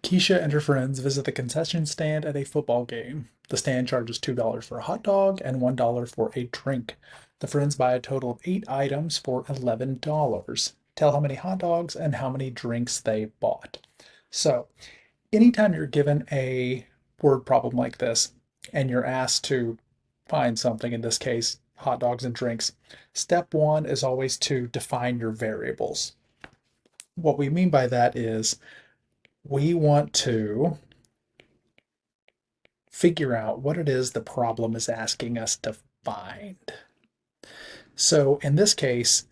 Keisha and her friends visit the concession stand at a football game. The stand charges $2 for a hot dog and $1 for a drink. The friends buy a total of 8 items for $11. Tell how many hot dogs and how many drinks they bought. So, anytime you're given a word problem like this and you're asked to find something, in this case, hot dogs and drinks, step one is always to define your variables. What we mean by that is we want to figure out what it is the problem is asking us to find. So in this case,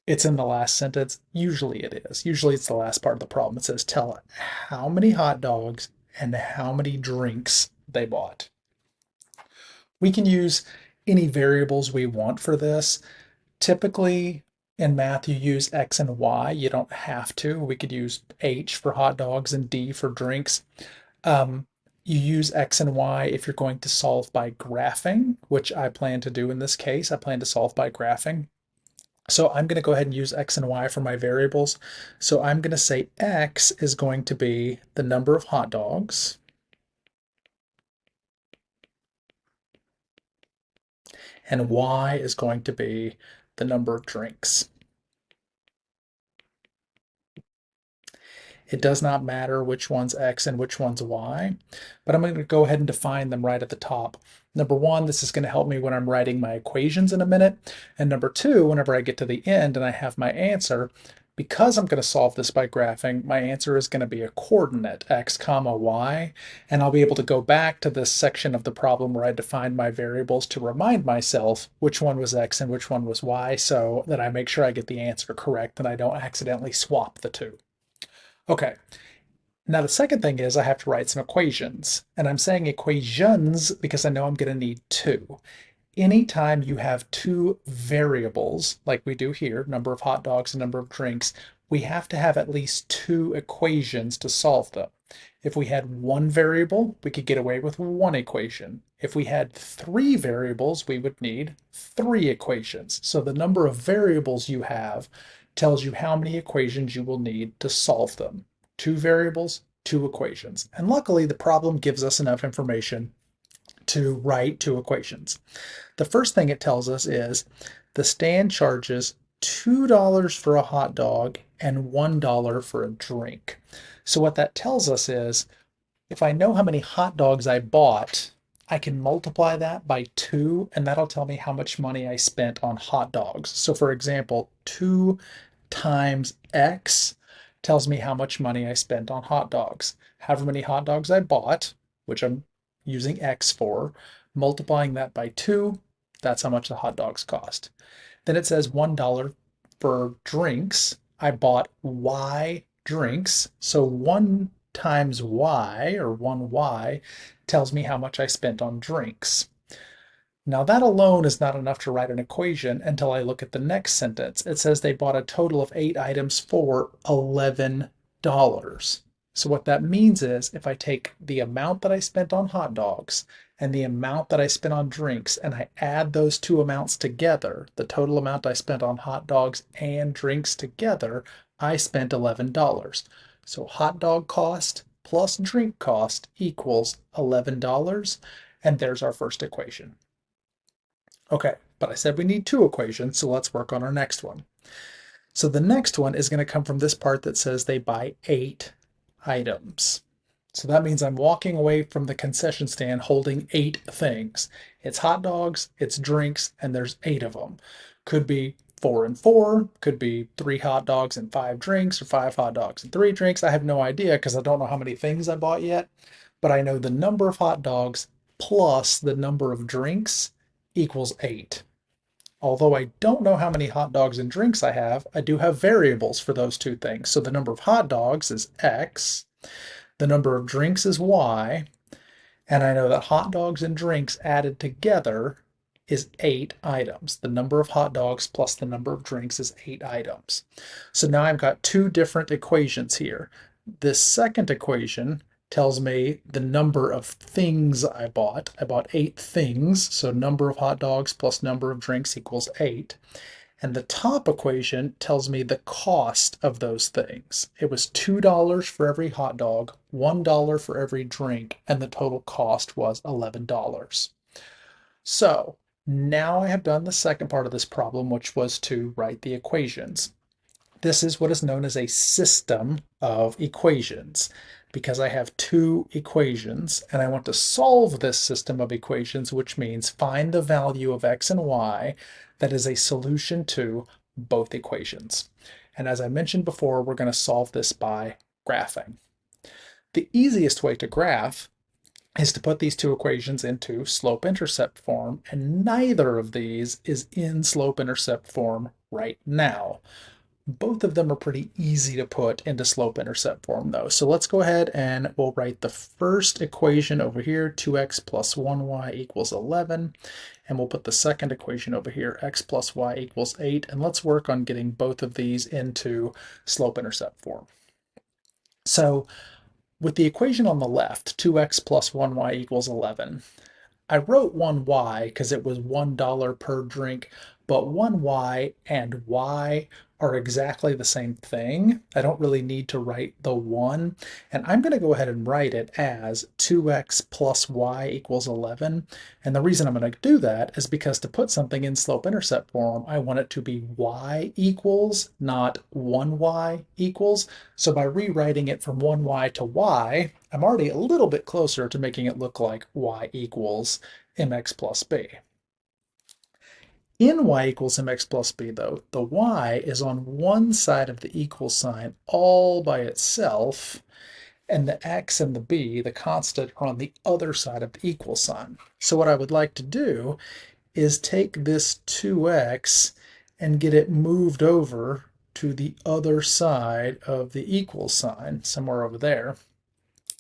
it's in the last sentence. Usually it is. Usually it's the last part of the problem. It says, tell how many hot dogs and how many drinks they bought. We can use any variables we want for this. Typically, in math, you use X and Y. You don't have to. We could use H for hot dogs and D for drinks. Um, you use X and Y if you're going to solve by graphing, which I plan to do in this case. I plan to solve by graphing. So I'm going to go ahead and use X and Y for my variables. So I'm going to say X is going to be the number of hot dogs, and Y is going to be the number of drinks. It does not matter which one's X and which one's Y, but I'm going to go ahead and define them right at the top. Number one, this is going to help me when I'm writing my equations in a minute. And number two, whenever I get to the end and I have my answer, because I'm going to solve this by graphing, my answer is going to be a coordinate, x comma y, and I'll be able to go back to this section of the problem where I defined my variables to remind myself which one was x and which one was y, so that I make sure I get the answer correct and I don't accidentally swap the two. Okay, now the second thing is I have to write some equations. And I'm saying equations because I know I'm going to need two. Anytime you have two variables, like we do here, number of hot dogs and number of drinks, we have to have at least two equations to solve them. If we had one variable, we could get away with one equation. If we had three variables, we would need three equations. So the number of variables you have tells you how many equations you will need to solve them. Two variables, two equations. And luckily, the problem gives us enough information to write two equations. The first thing it tells us is the stand charges $2 for a hot dog and $1 for a drink. So what that tells us is if I know how many hot dogs I bought, I can multiply that by 2, and that'll tell me how much money I spent on hot dogs. So for example, 2 times X tells me how much money I spent on hot dogs. However many hot dogs I bought, which I'm using X for, multiplying that by 2, that's how much the hot dogs cost. Then it says $1 for drinks. I bought Y drinks. So 1 times Y, or 1Y, tells me how much I spent on drinks. Now that alone is not enough to write an equation until I look at the next sentence. It says they bought a total of 8 items for $11. So what that means is if I take the amount that I spent on hot dogs and the amount that I spent on drinks and I add those two amounts together, the total amount I spent on hot dogs and drinks together, I spent $11. So hot dog cost plus drink cost equals $11, and there's our first equation. Okay, but I said we need two equations, so let's work on our next one. So the next one is going to come from this part that says they buy 8 items. So that means I'm walking away from the concession stand holding 8 things. It's hot dogs, it's drinks, and there's 8 of them. Could be 4 and 4, could be 3 hot dogs and 5 drinks, or 5 hot dogs and 3 drinks. I have no idea because I don't know how many things I bought yet, but I know the number of hot dogs plus the number of drinks equals 8. Although I don't know how many hot dogs and drinks I have, I do have variables for those two things. So the number of hot dogs is X, the number of drinks is Y, and I know that hot dogs and drinks added together is 8 items. The number of hot dogs plus the number of drinks is 8 items. So now I've got two different equations here. This second equation tells me the number of things I bought. I bought 8 things, so number of hot dogs plus number of drinks equals 8. And the top equation tells me the cost of those things. It was $2 for every hot dog, $1 for every drink, and the total cost was $11. So now I have done the second part of this problem, which was to write the equations. This is what is known as a system of equations because I have two equations and I want to solve this system of equations, which means find the value of x and y that is a solution to both equations. And as I mentioned before, we're going to solve this by graphing. The easiest way to graph is to put these two equations into slope-intercept form, and neither of these is in slope-intercept form right now. Both of them are pretty easy to put into slope-intercept form though. So let's go ahead and we'll write the first equation over here, 2x plus 1y equals 11. And we'll put the second equation over here, x plus y equals 8. And let's work on getting both of these into slope-intercept form. So with the equation on the left, 2x plus 1y equals 11, I wrote 1y because it was $1 per drink, but 1y and y are exactly the same thing. I don't really need to write the 1, and I'm going to go ahead and write it as 2x plus y equals 11. And the reason I'm going to do that is because to put something in slope-intercept form, I want it to be y equals, not 1y equals. So by rewriting it from 1y to y, I'm already a little bit closer to making it look like y equals mx plus b. In y equals mx plus b, though, the y is on one side of the equal sign all by itself, and the x and the b, the constant, are on the other side of the equal sign. So what I would like to do is take this 2x and get it moved over to the other side of the equal sign, somewhere over there.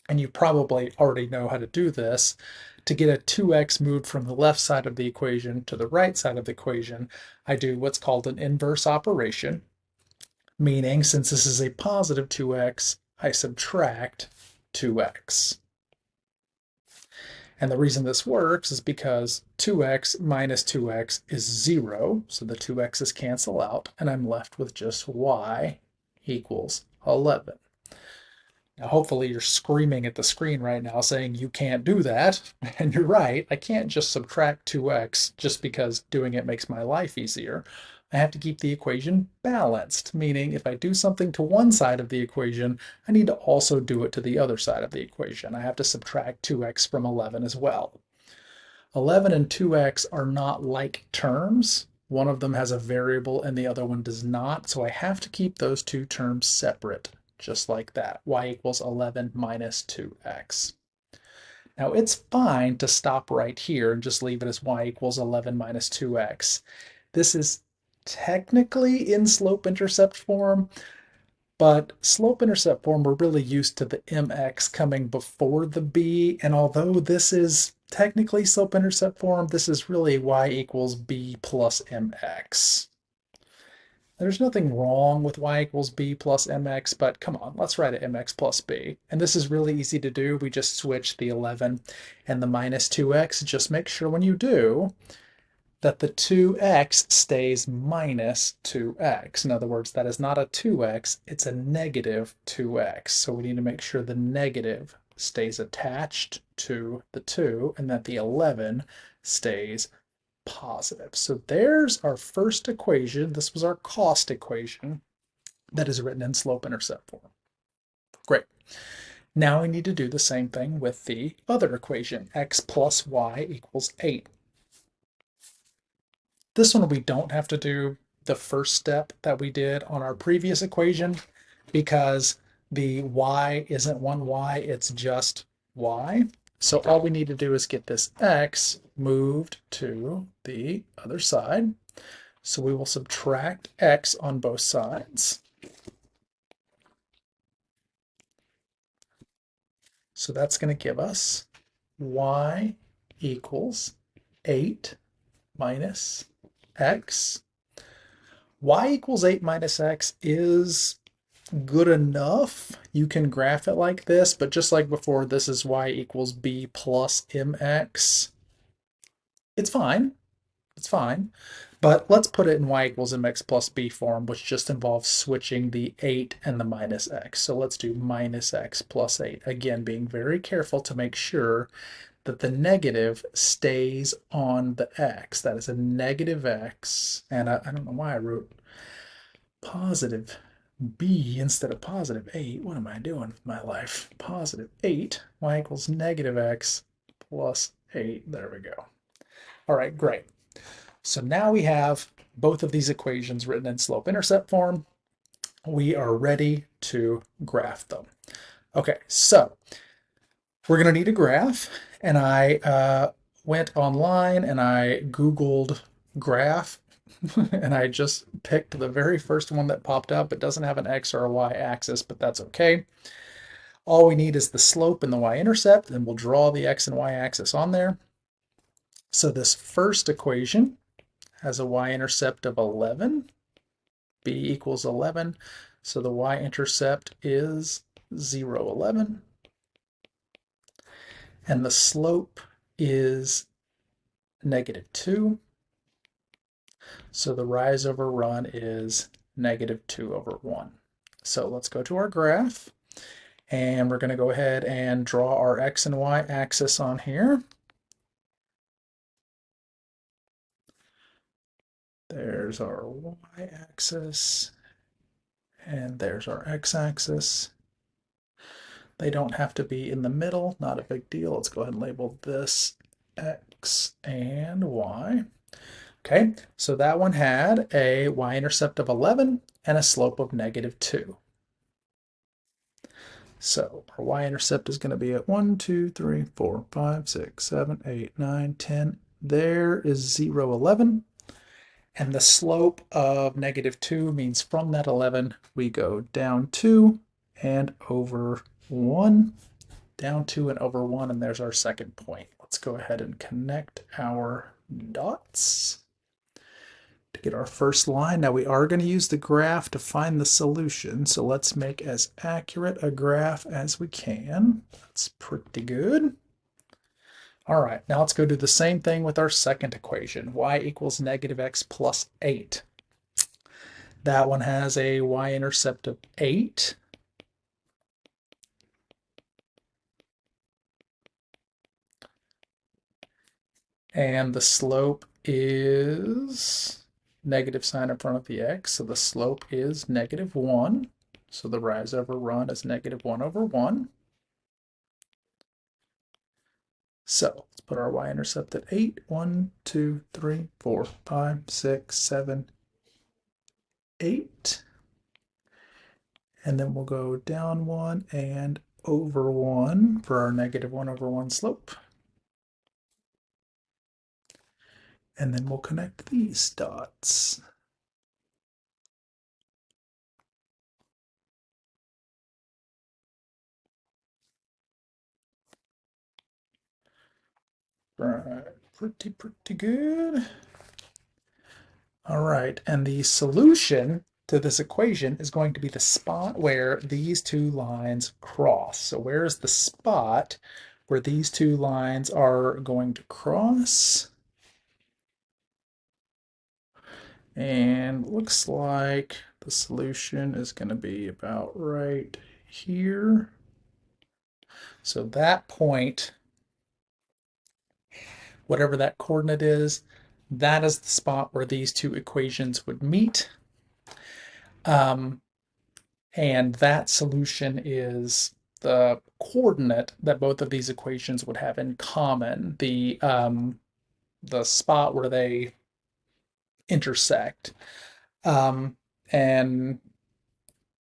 And you probably already know how to do this. To get a 2x moved from the left side of the equation to the right side of the equation, I do what's called an inverse operation, meaning since this is a positive 2x, I subtract 2x. And the reason this works is because 2x minus 2x is 0, so the 2x's cancel out, and I'm left with just y equals 11. Now, hopefully you're screaming at the screen right now saying you can't do that. And you're right, I can't just subtract 2x just because doing it makes my life easier. I have to keep the equation balanced, meaning if I do something to one side of the equation, I need to also do it to the other side of the equation. I have to subtract 2x from 11 as well. 11 and 2x are not like terms. One of them has a variable and the other one does not, so I have to keep those two terms separate. Just like that, y equals 11 minus 2x. Now it's fine to stop right here and just leave it as y equals 11 minus 2x. This is technically in slope-intercept form, but slope-intercept form, we're really used to the mx coming before the b, and although this is technically slope-intercept form, this is really y equals b plus mx. There's nothing wrong with y equals b plus mx, but come on, let's write it mx plus b. And this is really easy to do. We just switch the 11 and the minus 2x. Just make sure when you do that the 2x stays minus 2x. In other words, that is not a 2x, it's a negative 2x. So we need to make sure the negative stays attached to the 2 and that the 11 stays positive. So there's our first equation. This was our cost equation that is written in slope-intercept form. Great. Now we need to do the same thing with the other equation, x plus y equals 8. This one we don't have to do the first step that we did on our previous equation because the y isn't 1y, it's just y. So all we need to do is get this x moved to the other side. So we will subtract x on both sides. So that's going to give us y equals 8 minus x. Y equals 8 minus x is good enough. You can graph it like this, but just like before, this is y equals b plus mx. It's fine. It's fine. But let's put it in y equals mx plus b form, which just involves switching the 8 and the minus x. So let's do minus x plus 8. Again, being very careful to make sure that the negative stays on the x. That is a negative x. And I don't know why I wrote positive b instead of positive 8. What am I doing with my life? Positive 8, y equals negative x plus 8. There we go. All right, great. So now we have both of these equations written in slope-intercept form. We are ready to graph them. Okay, so we're going to need a graph, and I went online and I Googled graph, and I just picked the very first one that popped up. It doesn't have an x or a y axis, but that's okay. All we need is the slope and the y-intercept, and we'll draw the x and y axis on there. So this first equation has a y-intercept of 11, b equals 11, so the y-intercept is 0, 11, and the slope is negative 2, so the rise over run is negative 2 over 1. So let's go to our graph, and we're going to go ahead and draw our x and y axis on here. There's our y-axis, and there's our x-axis. They don't have to be in the middle, not a big deal. Let's go ahead and label this x and y. Okay, so that one had a y-intercept of 11 and a slope of negative 2. So our y-intercept is going to be at 1, 2, 3, 4, 5, 6, 7, 8, 9, 10. There is 0, 11. And the slope of negative 2 means from that 11, we go down 2 and over 1. Down 2 and over 1, and there's our second point. Let's go ahead and connect our dots to get our first line. Now we are going to use the graph to find the solution, so let's make as accurate a graph as we can. That's pretty good. All right, now let's go do the same thing with our second equation, y equals negative x plus 8. That one has a y-intercept of 8. And the slope is negative sign in front of the x, so the slope is negative 1. So the rise over run is negative 1 over 1. So let's put our y-intercept at 8. 1, 2, 3, 4, 5, 6, 7, 8. And then we'll go down 1 and over 1 for our negative 1 over 1 slope. And then we'll connect these dots. Right, pretty good. All right, and the solution to this equation is going to be the spot where these two lines cross. So where is the spot where these two lines are going to cross? And looks like the solution is going to be about right here. So that point, whatever that coordinate is, that is the spot where these two equations would meet. And that solution is the coordinate that both of these equations would have in common, the spot where they intersect. And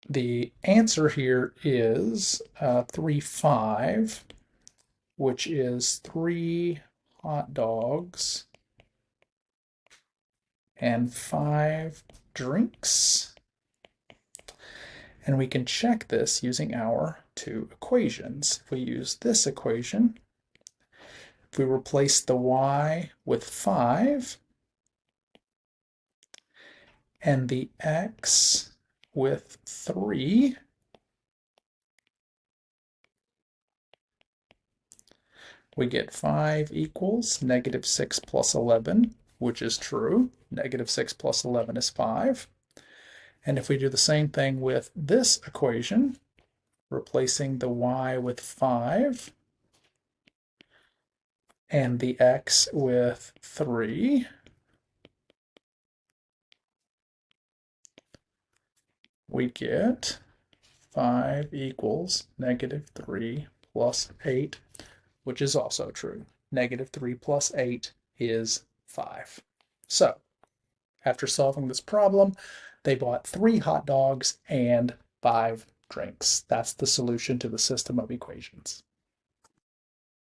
the answer here is 3, 5, which is 3 hot dogs and 5 drinks. And we can check this using our two equations. If we use this equation, if we replace the y with 5 and the x with 3, we get 5 equals negative 6 plus 11. which is true. Negative 6 plus 11 is 5. And if we do the same thing with this equation, replacing the y with 5 and the x with 3, we get 5 equals negative 3 plus 8, which is also true. Negative 3 plus 8 is 5. So, after solving this problem, they bought 3 hot dogs and 5 drinks. That's the solution to the system of equations.